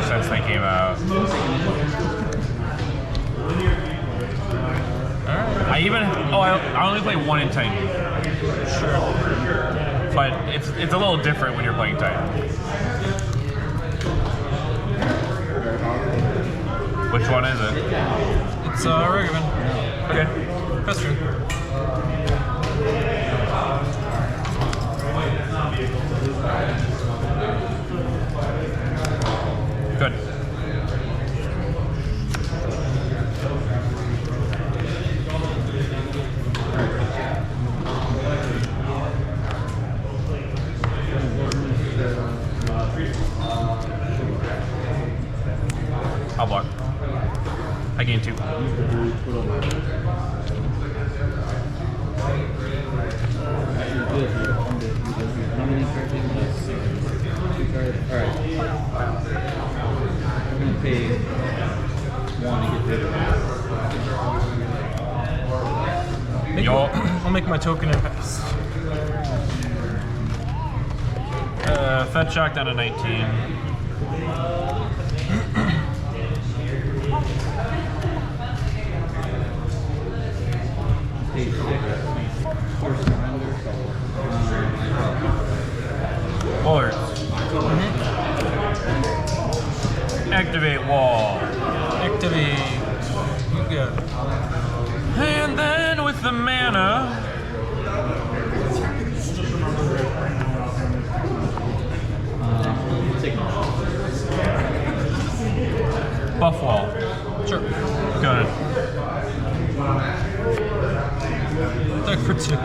since they came out. I only play 1 in Titan. Sure. But it's a little different when you're playing Titan. Which one is it? It's Regiven. Okay. That's true. Good. I'll block. I gain 2. Alright. I'm gonna pay 1 to get rid of it. I'll make my token and pass. Fed shock down to 19. Pay 6. Force surrender. Bullets. Activate wall. Activate. You got it. And then with the mana. Buff wall. Sure. Good. Deck for 2.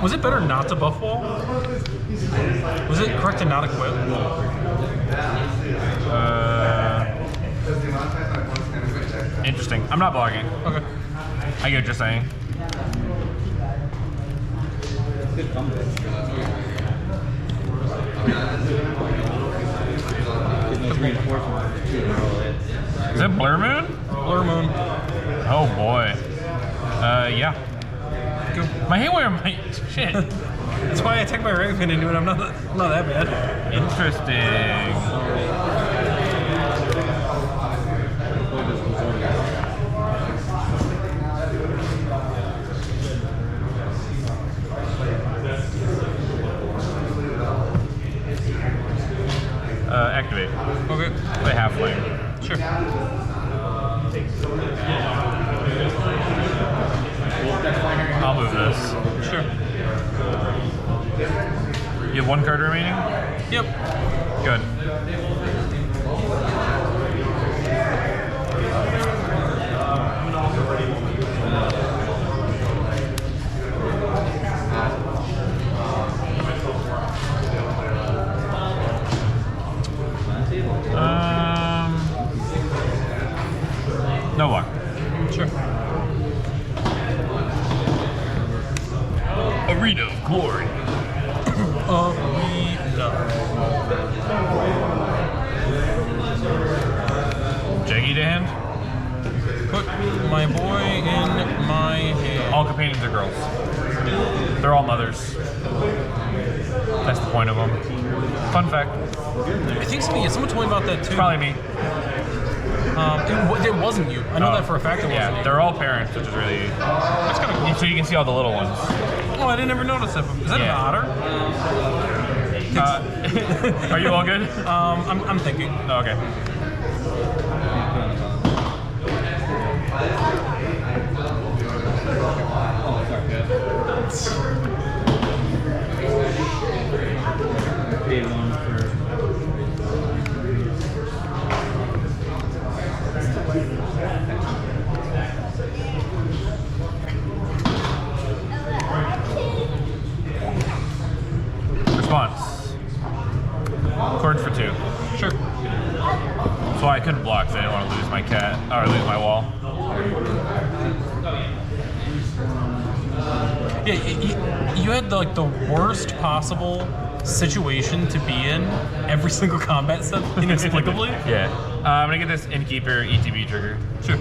Was it better not to buff wall? Was it correct to not equip? Interesting. I'm not blocking. Okay. I get what you're saying. Good combo. Is it Blur Moon? Blur Moon. Oh boy. Yeah. Go. My Haywire might. Shit. That's why I take my Raven into it. I'm not that bad. Interesting. Activate. Okay. Play halfling. Sure. I'll move this. Sure. You have 1 card remaining? Yep. Good. No luck. Sure. Arena of Glory. Jaggy to hand? Put my boy in my hand. All companions are girls. They're all mothers. That's the point of them. Fun fact. I think someone told me about that too. Probably me. It wasn't you. I know that for a fact it wasn't Yeah, you. they're all parents, which is really... That's kind of cool. So you can see all the little ones. Oh, I didn't ever notice that. Is that an otter? Are you all good? I'm thinking. Oh, okay. Pay 1 for. Response. Chord for 2. Sure. So I couldn't block, so I didn't want to lose my cat, or lose my wall. Yeah, you had the worst possible situation to be in every single combat step inexplicably. Yeah. I'm gonna get this Innkeeper ETB trigger. Sure.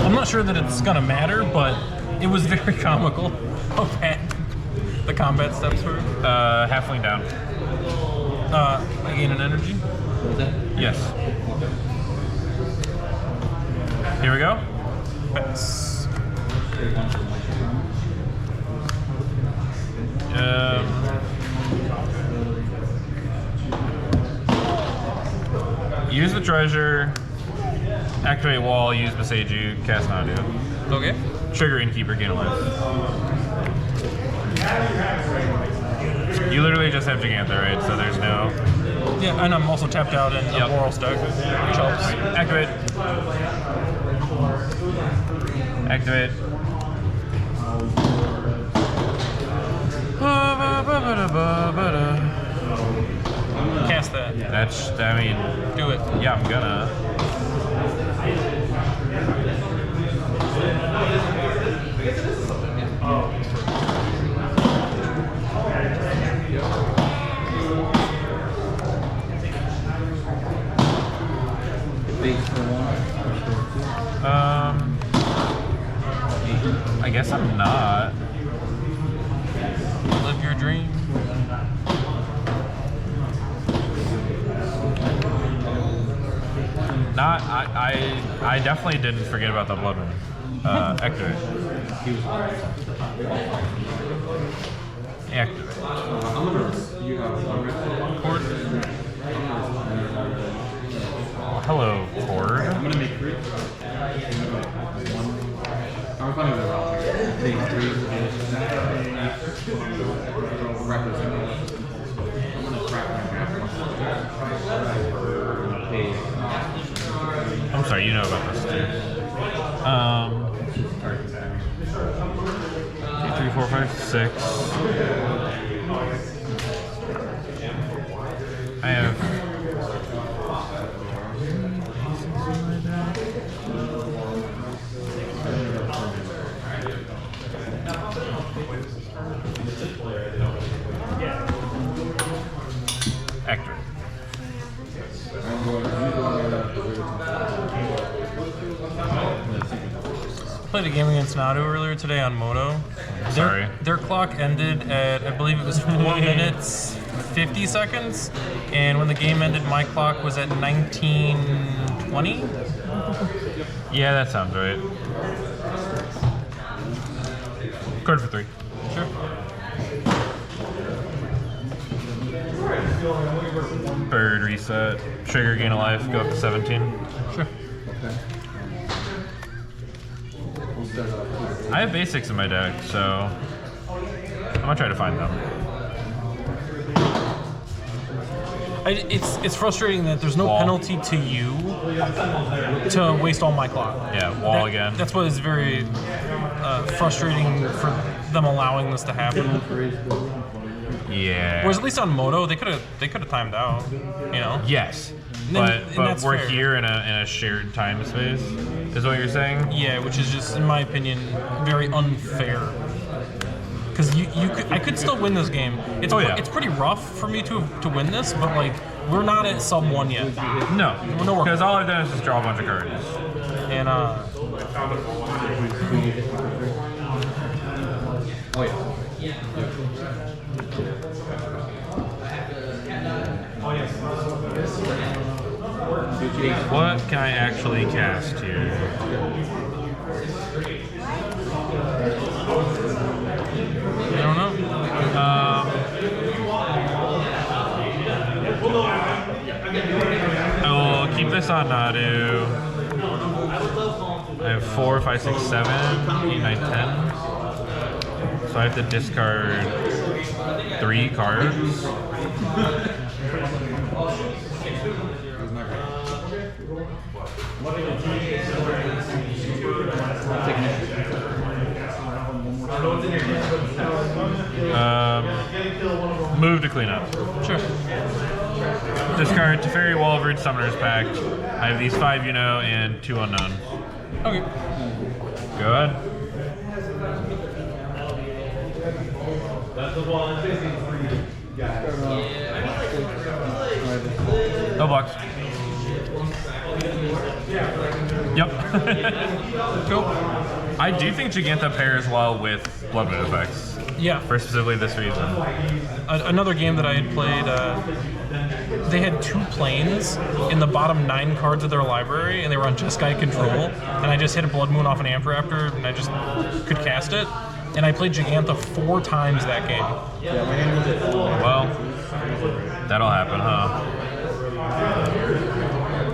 I'm not sure that it's gonna matter, but it was very comical how bad the combat steps were. Halfling down. gain an energy. What was that? Yes. Here we go. Pass. Pay 1 for my Use the treasure. Activate wall. Use Beseiju. Cast Nadu. Okay. Trigger Innkeeper. Gain a life. You literally just have Gigantha, right? So there's no. Yeah, and I'm also tapped out in the Yep. Boros deck, which helps. Activate. Activate. Cast that. That's, I mean, Do it. yeah, I'm gonna. base for 1. I guess I'm not. Live your dream. Not, I definitely didn't forget about the Blood Moon. Activate. Activate. I'm gonna. You have Cord. Hello, Cord. I'm gonna make 3. 1. I'm finding the wrong here. Make 3. Represent. I'm gonna crack my graph. Pay. I'm sorry, you know about this too. 2, 3, 4, 5, 6. I have. Actor. Played a game against Nadu earlier today on Moto. Sorry. Their clock ended at, I believe it was 4 minutes, 50 seconds. And when the game ended, my clock was at 19:20. Yeah, that sounds right. Card for 3. Sure. Bird reset. Trigger gain a life. Go up to 17. Sure. I have basics in my deck, so I'm gonna try to find them. It's frustrating that there's no Wall. penalty to you to waste all my clock. Yeah, wall again. That's what is very frustrating for them allowing this to happen. Yeah. Whereas at least on Moto, they could have timed out. You know. Yes, And but that's we're fair. here in a shared time space. Is what you're saying? Yeah, which is just, in my opinion, very unfair. Because I could still win this game. It's Oh, yeah. it's pretty rough for me to win this, but like we're not at sub 1 yet. No, nowhere. because all I've done is just draw a bunch of cards. And Oh yeah. What can I actually cast here? I don't know. I will keep this on Nadu. I have 4, 5, 6, 7, 8, 9, 10. So I have to discard 3 cards. Move to clean up. Sure. Discard Teferi Walbridge Summoner's Pact. I have these 5 and 2 unknown. Okay. Go ahead. No blocks. Yep. Cool. I do think Gigantha pairs well with Blood Moon effects. Yeah. For specifically this reason. Another game that I had played, they had 2 planes in the bottom 9 cards of their library, and they were on Jeskai control. And I just hit a Blood Moon off an Amp Raptor, and I just could cast it. And I played Gigantha 4 times that game. Well, that'll happen, huh?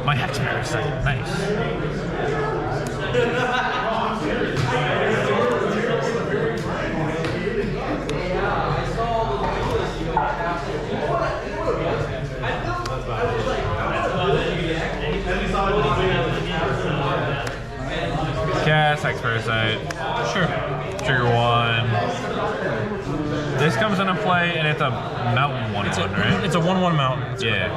My Hex Parasite, nice. Cast, Hex Parasite. Sure. Trigger 1. This comes into play, and it's a mountain 1/1, right? It's a 1/1 mountain. Yeah.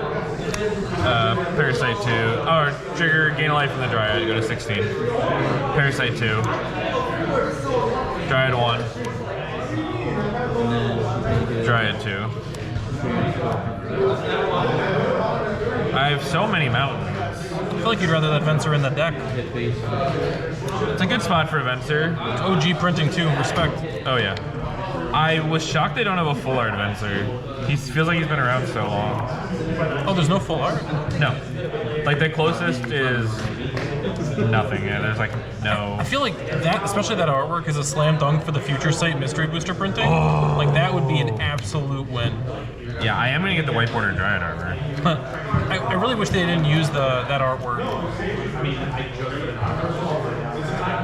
Parasite 2. Oh, trigger, gain a life from the Dryad, go to 16. Parasite 2. Dryad 1. Dryad 2. I have so many mountains. I feel like you'd rather that Venser in the deck. It's a good spot for a Venser. It's OG printing too, respect. Oh yeah. I was shocked they don't have a full art Venser. He feels like he's been around so long. Oh, there's no full art? No. Like the closest is nothing. Yeah, there's like no. I feel like that, especially that artwork, is a slam dunk for the Future Sight Mystery Booster printing. Oh. Like that would be an absolute win. Yeah, I am gonna get the white border Dryad armor. I really wish they didn't use that artwork.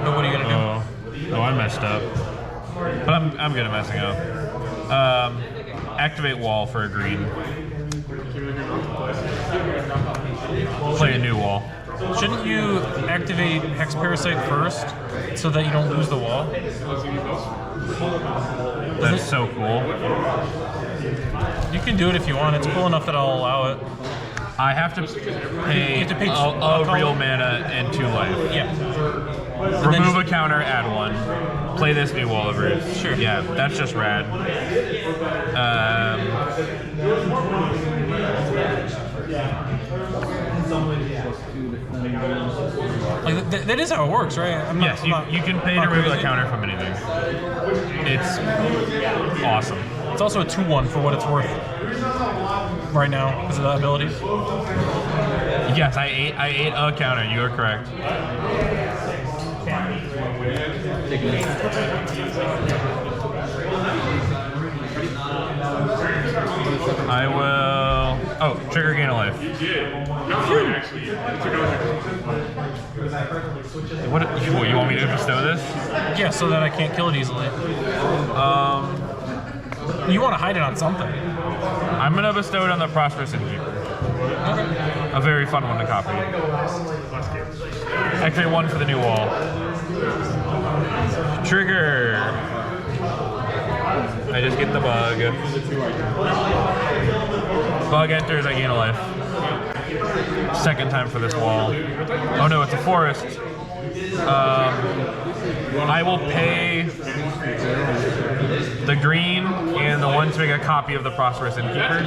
But what are you gonna do? Oh, I messed up. But I'm good at messing up. Activate wall for a green. Play a new wall. Shouldn't you activate Hex Parasite first so that you don't lose the wall? That's so cool. You can do it if you want. It's cool enough that I'll allow it. I have to pay, a real mana and 2 life. Yeah. Remove a counter, add 1. Play this new wall of roots. Sure. Yeah, that's just rad. Like that is how it works, right? Yes, you can pay to remove a counter from anything. It's awesome. It's also a 2/1 for what it's worth right now because of the abilities. Yes, I ate a counter. You are correct. I will. Oh, trigger gain a life. What you want me to bestow this? Yeah, so that I can't kill it easily. You want to hide it on something. I'm gonna bestow it on the Prosperous Innkeeper. Okay. A very fun one to copy. Activate 1 for the new wall. Trigger. I just get the bug. Bug enters, I gain a life. Second time for this wall. Oh no, it's a forest. I will pay the green and the 1 to make a copy of the Prosperous Innkeeper.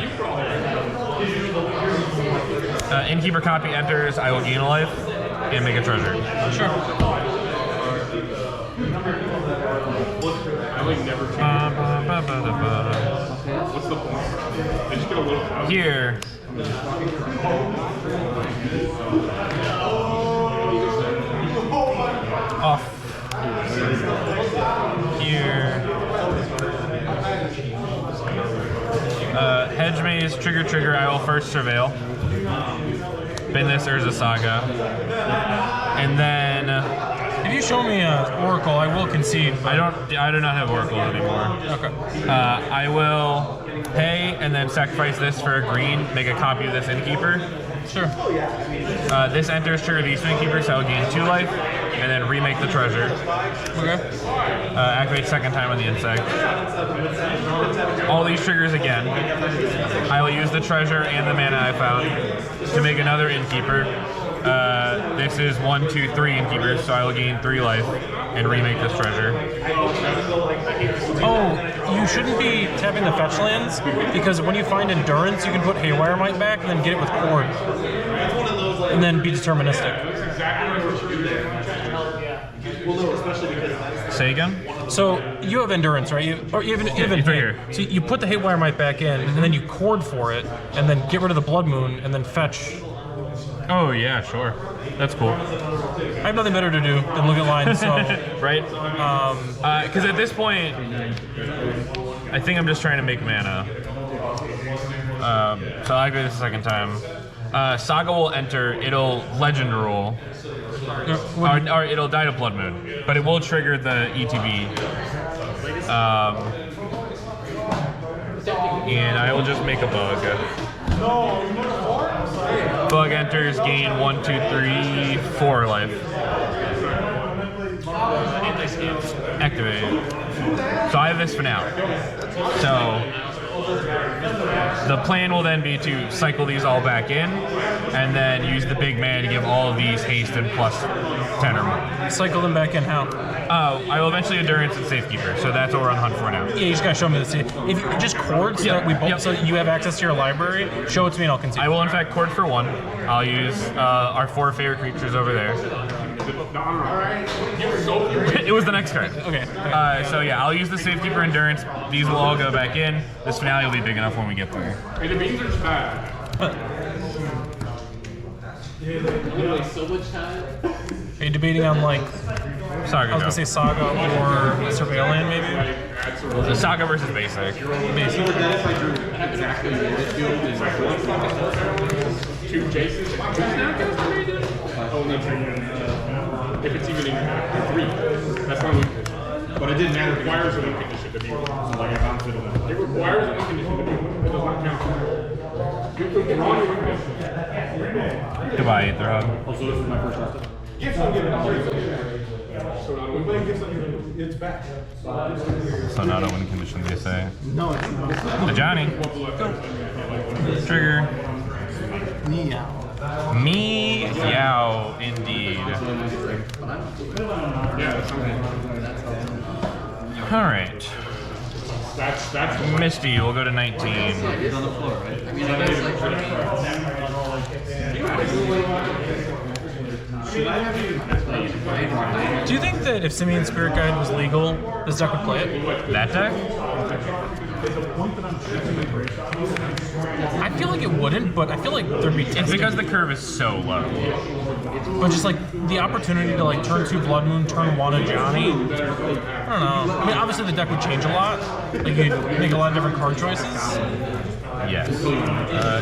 Innkeeper copy enters, I will gain a life and make a treasure. Sure. What's the point? They just get a little Here. Off. Here. Hedge Maze, trigger, I will first surveil. Bin this Urza Saga. And then If you show me an Oracle, I will concede. I do not have Oracles anymore. Okay. I will pay and then sacrifice this for a green, make a copy of this Innkeeper. Sure. This enters trigger the Innkeeper, so I'll gain 2 life, and then remake the treasure. Okay. Activate second time on the insect. All these triggers again. I will use the treasure and the mana I found to make another Innkeeper. This is 1, 2, 3 Innkeepers, so I will gain 3 life and remake this treasure. Oh, you shouldn't be tapping the fetch lands because when you find Endurance, you can put Haywire Might back and then get it with Cord. And then be deterministic. Say again? So you have endurance, right? Or you have it's right here. So you put the Haywire Mite back in, and then you cord for it, and then get rid of the Blood Moon, and then fetch. Oh yeah, sure. That's cool. I have nothing better to do than look at lines, so... Right? Because at this point, I think I'm just trying to make mana. So I'll go this a second time. Saga will enter, it'll Legend Rule. Or it'll die to Blood Moon, but it will trigger the ETB. And I will just make a bug. Bug enters, gain 1, 2, 3, 4 life. Activate. So I have this for now. So the plan will then be to cycle these all back in, and then use the big man to give all of these haste and plus 10 or more. Cycle them back in how? I will eventually endurance and safekeeper, so that's what we're on the hunt for now. Yeah, you just gotta show me this. If you just cord so that we both, so that you have access to your library, show it to me and I'll concede. I will in fact cord for 1. I'll use our 4 favorite creatures over there. It was the next card. Okay. So yeah, I'll use the safekeeper endurance. These will all go back in. This finale will be big enough when we get there. Hey, the beans are just bad. So much time. Are you debating on like, Saga. I was gonna say Saga or Surveillant maybe? The Saga versus basic. Basic. Exactly midfield and 2 Jaces and 2 Snapcats? What are you doing? Oh, no, 3. If it's even in 3. That's my weakness. But it didn't matter. It requires a win condition to be one. So like I bounced it on. It requires a win condition to be one. It does not count. You put the wrong win condition. Goodbye, Aetherhog. Also, this is my first round. It's back. So not a win condition, they say. No, it's not. Johnny. Trigger. Meow, indeed. All right. That's Misty, we'll go to 19. It's on the floor, right? I mean, I guess Do you think that if Simian Spirit Guide was legal, this deck would play it? That deck? I feel like it wouldn't, but I feel like there'd be It's testing. because the curve is so low. But just like the opportunity to like turn 2 Blood Moon, turn 1 a Johnny. I don't know. I mean, obviously the deck would change a lot. Like you'd make a lot of different card choices. Yes.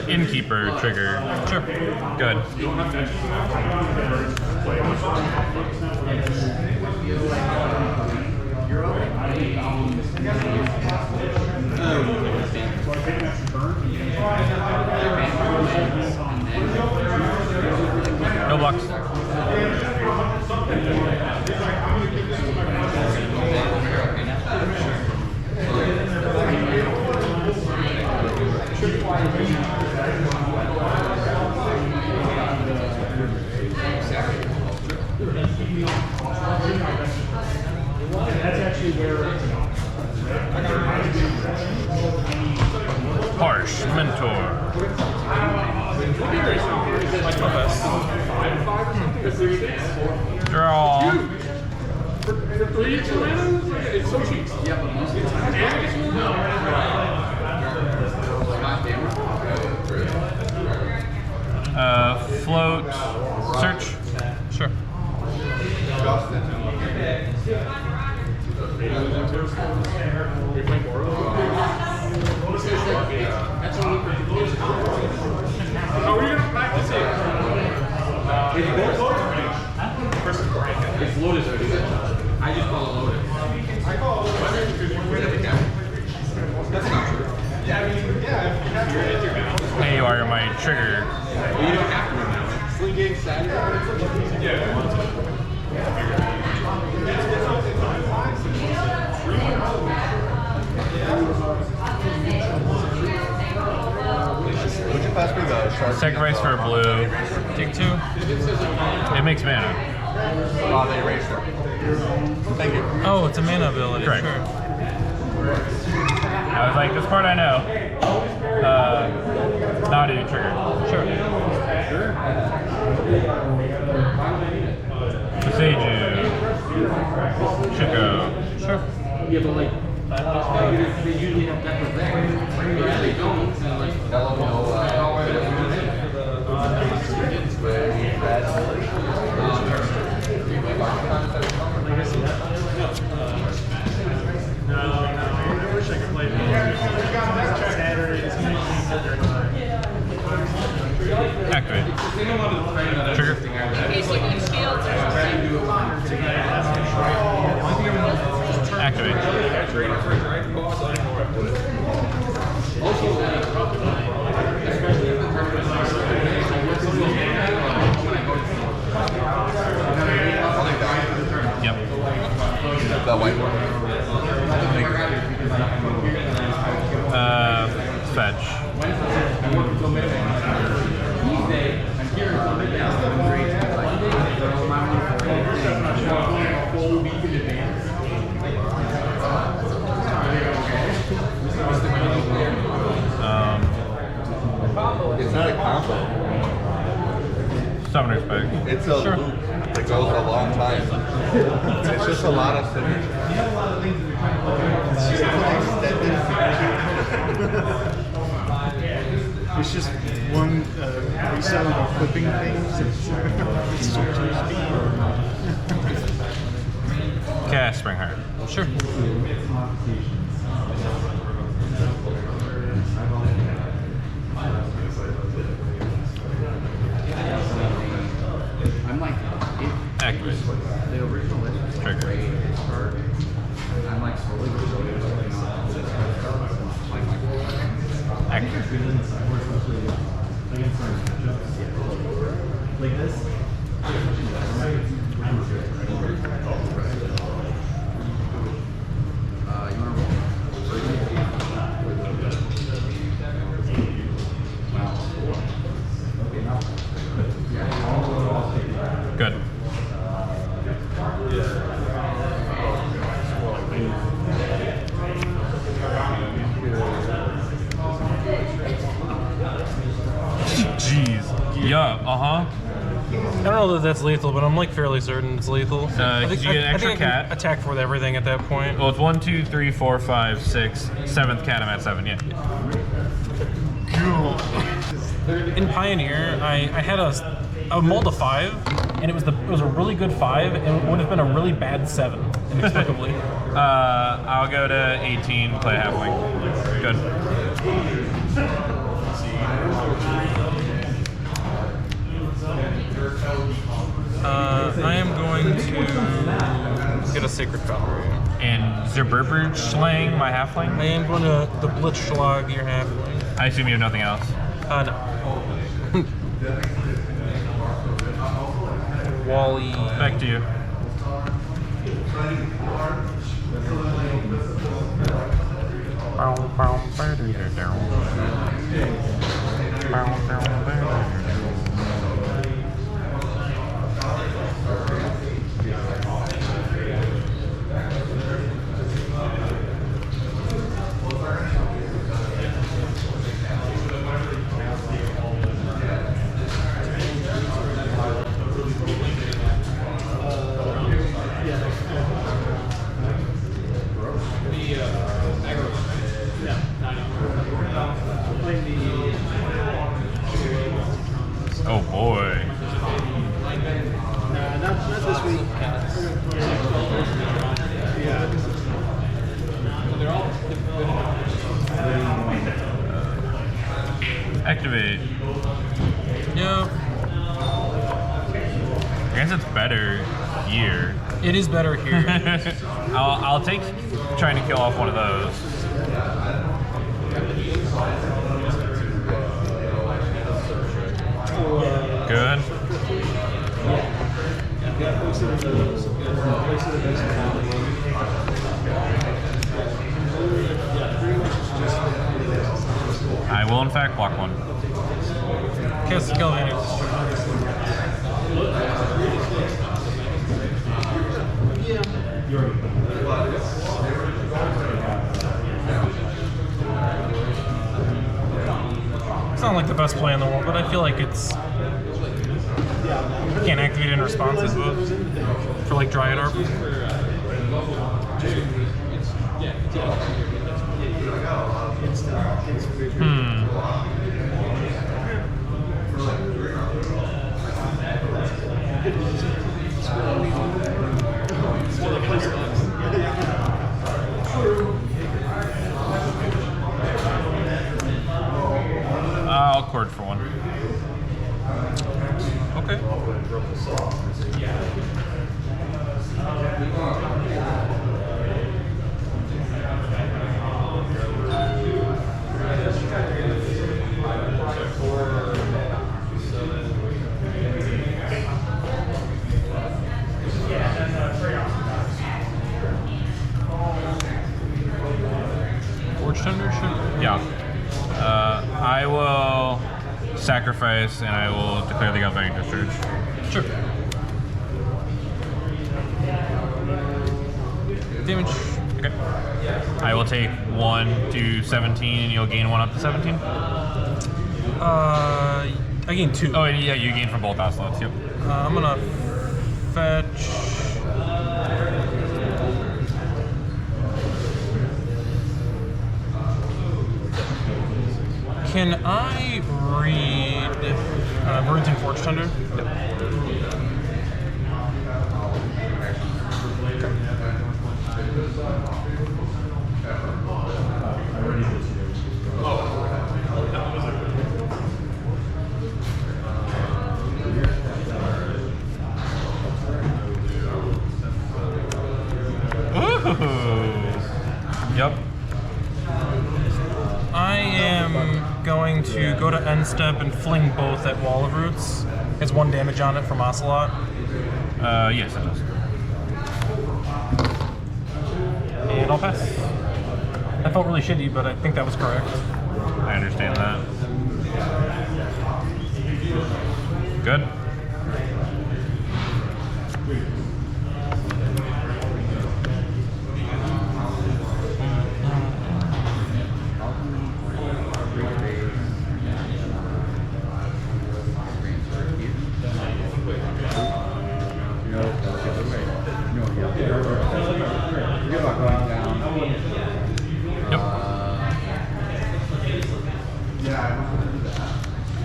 Innkeeper trigger. Sure. Good. No blocks. Harsh Mentor. Draw. for 3 extra mana? It's so cheap. Yeah, but most of the time, Float. Search. Sure. We play Boros. How are you going to practice it? it's loaded. I just call it loaded. I call it That's not true. Hey, you are my trigger. Well, you don't have to remember. Sling game Saturday. Would you pass me the shark? Sacrifice for a blue. Take 2. It makes mana. Oh, they erased it. Thank you. Oh, it's a mana ability. Correct. Sure. I was like, this part I know. Nadu trigger. Sure. Seiju. Should go. Sure. Yeah, but like, they usually have that with that. If they don't, then like, I wish I could play Saturdays. Activate. Trigger. Activate. Yep. The white one. Fetch. It's not a combo. Summoner's Peg. It's a loop that goes a long time. It's just a lot of synergy. It's just one reselling of flipping things. It's sorcery speed. Cast Springheart. Sure. I'm like, Activate. the original list was Trigger. great. I'm like slowly working on Activate. Like this? you want to Good. Jeez. Yeah, I don't know that that's lethal, but I'm like fairly certain it's lethal. Did you get an extra I can cat? attack for everything at that point. Well, it's 1, 2, 3, 4, 5, 6, 7th cat. I'm at 7. Yeah. In Pioneer, I had a mold of 5, and it was a really good 5, and it would have been a really bad 7, inexplicably. I'll go to 18. Play halfling. Good. I am going to get a Sacred Foundry. And Zerberber Schlang, my halfling. I am going to the Blitzschlag your halfling. I assume you have nothing else. No. Wally. Back to you. Oh boy. Not this week. Yeah. Activate. Yeah. I guess it's better here. It is better here. I'll take trying to kill off one of those. Good. I will in fact block one. Cast skill advantage. It's not like the best play in the world, but I feel like it's Can't activate in response, I suppose. For like Dryad Arp. I'll cord for one. Okay. Forge Tender should. Yeah. I will sacrifice and I will declare the Galvanic Discharge. Sure. Damage. Okay. I will take 1 to 17 and you'll gain 1 up to 17. I gain 2. Oh, yeah, you gain from both ocelots, yep. I'm gonna fetch. Can I read Words in Forge Tender? Yep. I am going to go to end step and fling both at Wall of Roots. It's 1 damage on it from Ocelot. Yes, it does. And I'll pass. That felt really shitty, but I think that was correct. I understand that. Good.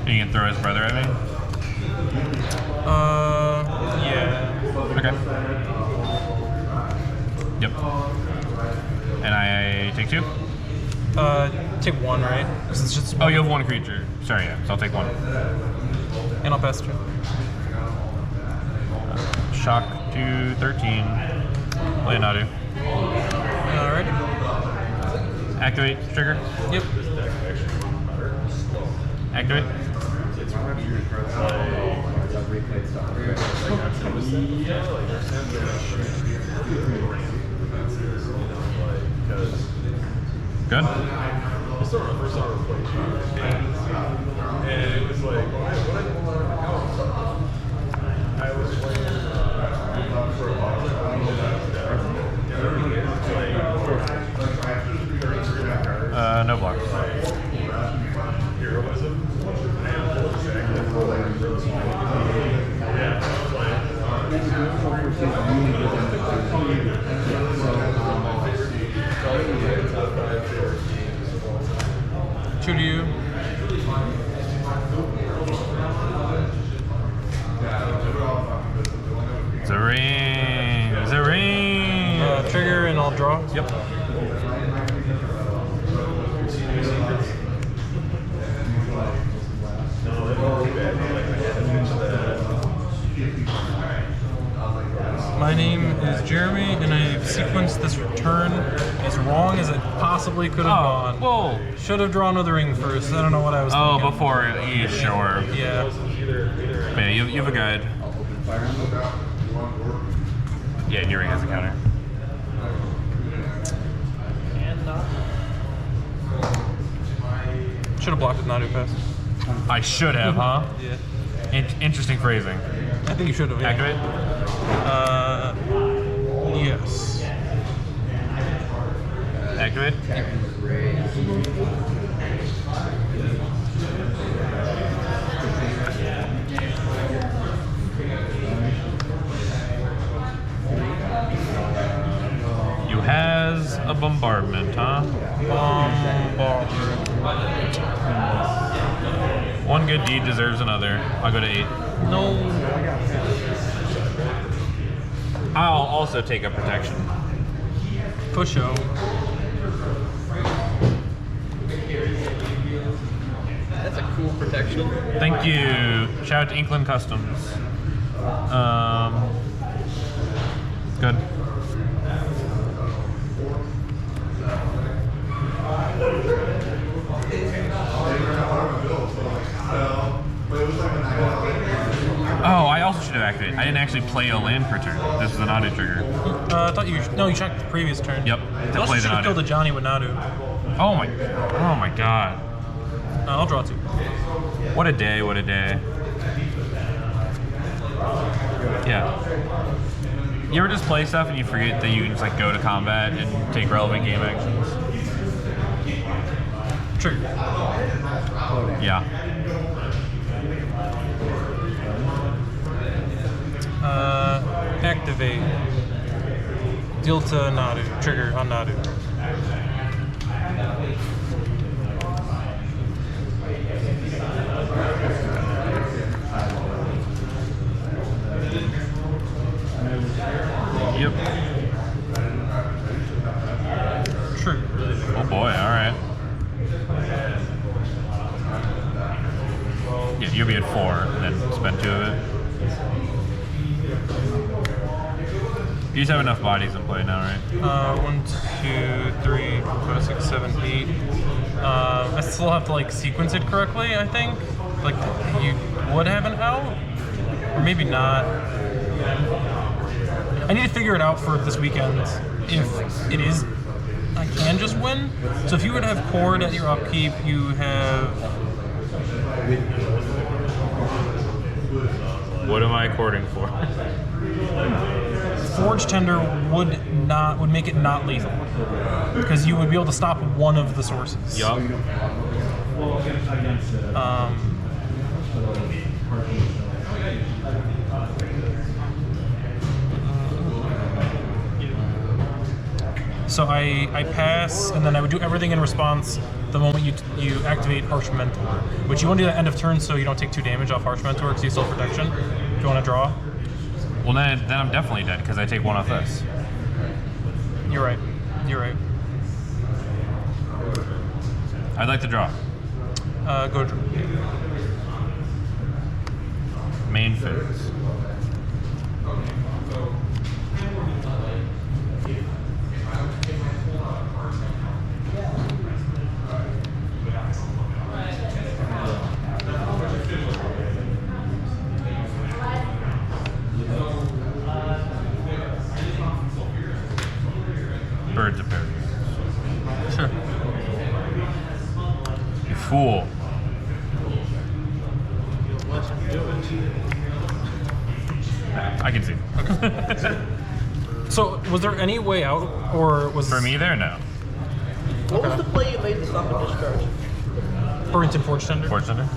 You can throw his brother at me? Yeah. Okay. Yep. And I take 2? Take 1, right? This is just. Oh, you have 1 creature. Sorry, yeah, so I'll take 1. And I'll pass 2. Shock to 13. Bant Nadu. Alright. Activate trigger. Yep. Activate. Good. No blocks. Two to you. It's a ring. It's a ring. Trigger and I'll draw. Yep. My name is Jeremy, and I've sequenced this return as wrong as it possibly could have gone. Whoa. Should have drawn with the ring first. I don't know what I was thinking. Before, yeah, sure. Yeah. Man, you have a guide. Yeah, and your ring has a counter. Should have blocked with Nadu pass. I should have, huh? Yeah. Interesting phrasing. I think you should have. Yeah. Activate. Yes. Activate. Bombardment, huh? One good deed deserves another. I'll go to 8. No. I'll also take a protection. For sure. That's a cool protection. Thank you. Shout out to Inkland Customs. Good. Oh, I also should have activated. I didn't actually play a land per turn. This is an auto trigger. I thought you checked the previous turn. Yep. You To also play should the have killed a Nadu. Johnny with Nadu. Oh my god. I'll draw 2. What a day, what a day. Yeah. You ever just play stuff and you forget that you can just like go to combat and take relevant game actions? Trigger. Yeah. Activate. Deal to Nadu. Trigger on Nadu. Yep. Trigger. Oh boy, alright. Yeah, you'll be at 4 and then spend 2 of it. You just have enough bodies in play now, right? 1, 2, 3, 4, 5, 6, 7, 8. I still have to like sequence it correctly, I think. Like you would have an out, or maybe not. I need to figure it out for this weekend. If it is, I can just win. So if you would have cord at your upkeep, you have. What am I cording for? Forge Tender would make it not lethal because you would be able to stop one of the sources. Yup. So I pass, and then I would do everything in response the moment you activate Harsh Mentor, which you want to do at end of turn so you don't take 2 damage off Harsh Mentor because you still have protection. If you want to draw. Well, then I'm definitely dead because I take 1 off this. You're right. You're right. I'd like to draw. Go draw. Main phase. Birds of paradise. Sure. You fool. I can see. So was there any way out, or was For me, there, no. What was the play you made to stop a discharge? Burrington Forge Tender? Forge Thunder?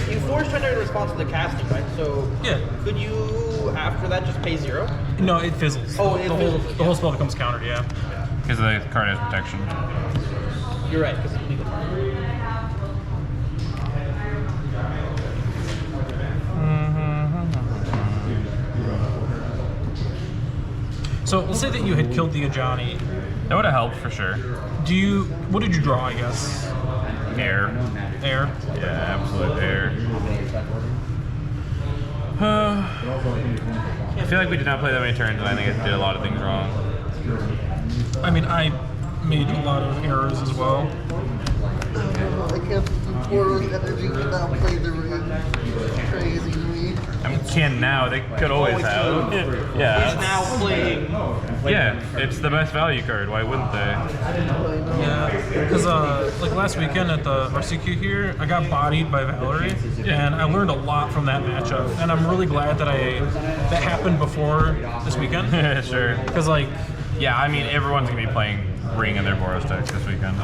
You forced Tender in response to the casting, right? So Yeah. could you, after that, just pay 0? No, it fizzles. Oh, it the fizzles, the whole spell becomes countered. Yeah. Because the card has protection. You're right, because it's legal. So let's say that you had killed the Ajani. That would have helped for sure. What did you draw? I guess Air. air. Yeah, absolute air. I feel like we did not play that many turns, and I think I did a lot of things wrong. I mean, I made a lot of errors as well. I kept Boros energy without play the room. It's crazy to me. I mean, can now. They could always have. He's Yeah. now playing. Yeah, it's the best value card. Why wouldn't they? Yeah, because like last weekend at the RCQ here, I got bodied by Valerie, and I learned a lot from that matchup. And I'm really glad that that happened before this weekend. Sure. Because like, Yeah, I mean, everyone's going to be playing Ring in their Boros decks this weekend.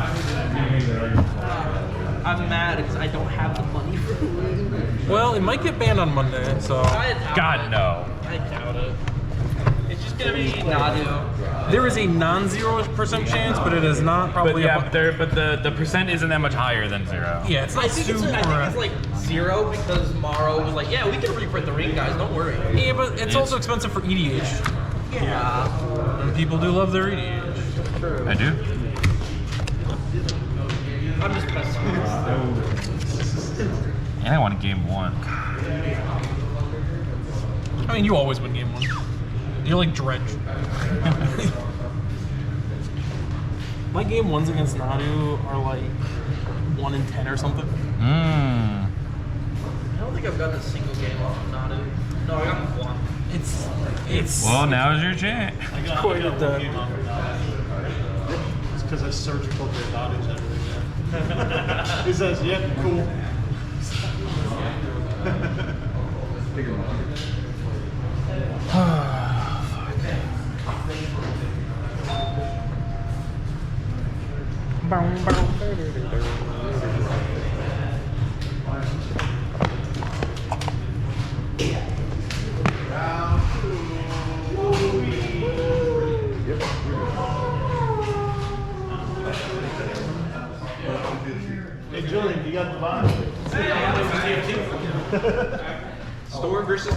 I'm mad because I don't have the money for it. well, it might get banned on Monday. So I doubt God, it. no. I doubt it. It's just It's gonna be Nadu. There is a non-0% chance, but it is not But probably. yeah, but the percent isn't that much higher than 0. Yeah, it's I not think super. it's like 0 because Morrow was like, yeah, we can reprint the ring, guys. Don't worry. Yeah, but it's also expensive for EDH, Yeah. and people do love their EDH. I do. I'm just pessimistic. And I want game 1. I mean, you always win game 1. You're like Dredge. My game 1s against Nadu are like 1 in 10 or something. Mmm. I don't think I've gotten a single game off of Nadu. No, I got one. It's. Well, now's your chance. quite the. It's because I searched for the advantage and everything. He says, "Yep, cool." Hey, Julian, you got the vibe? Storm versus